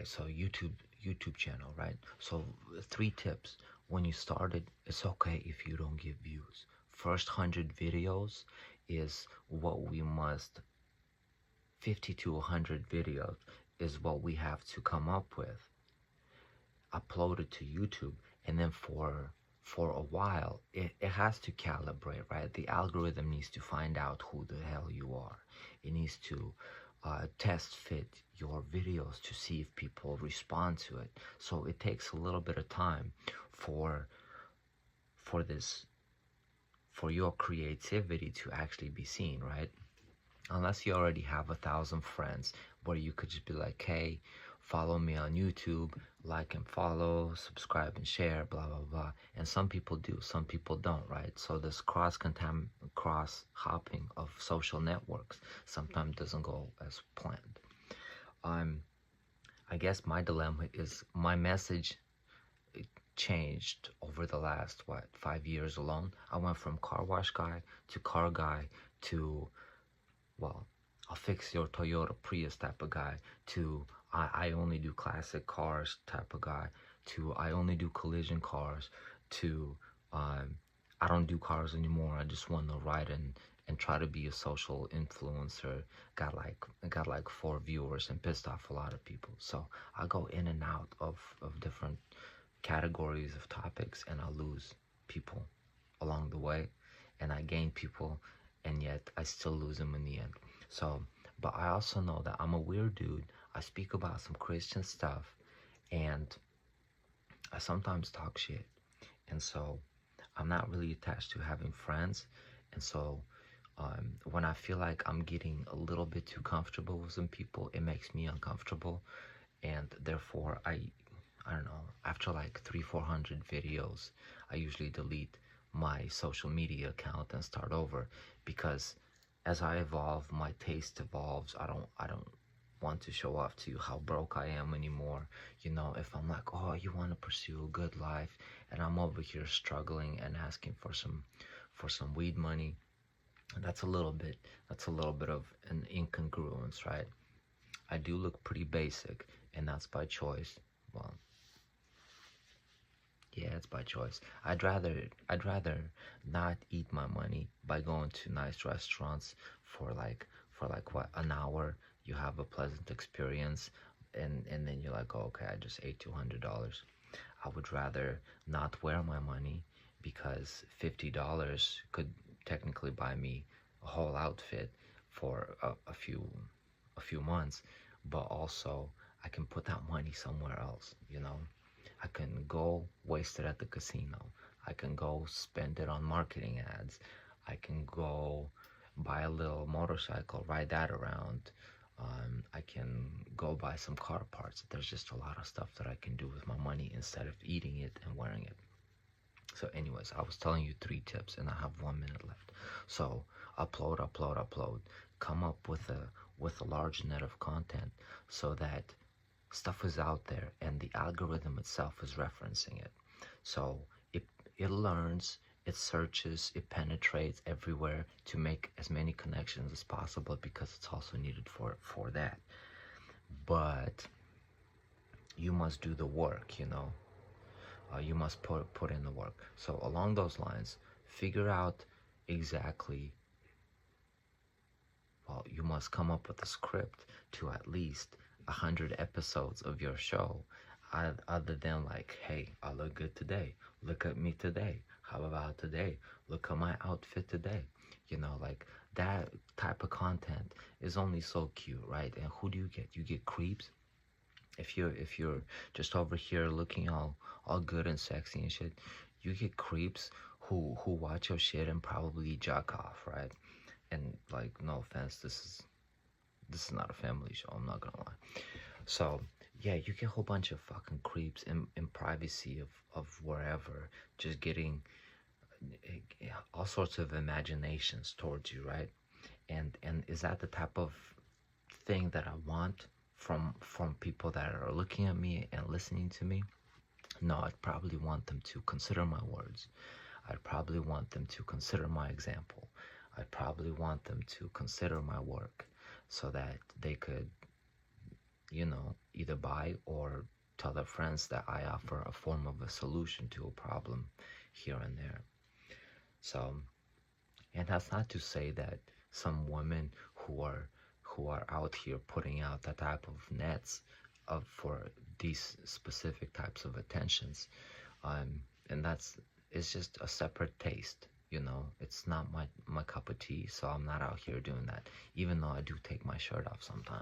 right? So YouTube channel, right? So 3 tips. When you started, it's okay if you don't get views. First 100 videos is what we must 50 to 100 videos is what we have to come up with, upload it to YouTube, and then for a while it has to calibrate, right? The algorithm needs to find out who the hell you are. It needs to test fit your videos to see if people respond to it. So it takes a little bit of time for this, for your creativity to actually be seen, right? Unless you already have 1,000 friends where you could just be like, hey, follow me on YouTube, like and follow, subscribe and share, blah blah blah. And some people do, some people don't, right? So this cross hopping of social networks sometimes doesn't go as planned. I guess my dilemma is my message changed over the last 5 years alone. I went from car wash guy to car guy to, well, I'll fix your Toyota Prius type of guy, to I only do classic cars type of guy, to I only do collision cars, to I don't do cars anymore. I just want to ride and try to be a social influencer. Got like 4 viewers and pissed off a lot of people. So I go in and out of different categories of topics, and I lose people along the way, and I gain people, and yet I still lose them in the end. So, but I also know that I'm a weird dude. I speak about some Christian stuff, and I sometimes talk shit. And so I'm not really attached to having friends. And so when I feel like I'm getting a little bit too comfortable with some people, it makes me uncomfortable. And therefore, I don't know, after like 300-400 videos, I usually delete my social media account and start over, because as I evolve, my taste evolves. I don't want to show off to you how broke I am anymore. You know, if I'm like, oh, you want to pursue a good life, and I'm over here struggling and asking for some weed money, that's a little bit of an incongruence, right? I do look pretty basic, and that's by choice. Well, yeah, it's by choice. I'd rather not eat my money by going to nice restaurants for like what, an hour. You have a pleasant experience, and then you're like, oh, okay, I just ate $200. I would rather not wear my money, because $50 could technically buy me a whole outfit for a few months, but also I can put that money somewhere else, you know? I can go waste it at the casino. I can go spend it on marketing ads. I can go buy a little motorcycle, ride that around. I can go buy some car parts. There's just a lot of stuff that I can do with my money instead of eating it and wearing it. So anyways, I was telling you 3 tips, and I have 1 minute left. So upload. Come up with a large net of content, so that stuff is out there and the algorithm itself is referencing it. So it learns, it searches, it penetrates everywhere to make as many connections as possible, because it's also needed for that. But you must do the work, you know. You must put in the work. So along those lines, figure out exactly, well, you must come up with a script to at least 100 episodes of your show, other than like, hey, I look good today, look at me today, how about today, look at my outfit today. You know, like, that type of content is only so cute, right? And who do you get? You get creeps. If you're just over here looking all good and sexy and shit, you get creeps who watch your shit and probably jack off, right? And like, no offense, this is not a family show, I'm not gonna lie. So yeah, you get a whole bunch of fucking creeps in privacy of wherever, just getting all sorts of imaginations towards you, right? And is that the type of thing that I want from people that are looking at me and listening to me? No, I'd probably want them to consider my words. I'd probably want them to consider my example. I'd probably want them to consider my work, so that they could either buy or tell their friends that I offer a form of a solution to a problem here and there. So, and that's not to say that some women who are out here putting out that type of nets for these specific types of attentions, and it's just a separate taste. It's not my cup of tea, so I'm not out here doing that, even though I do take my shirt off sometimes.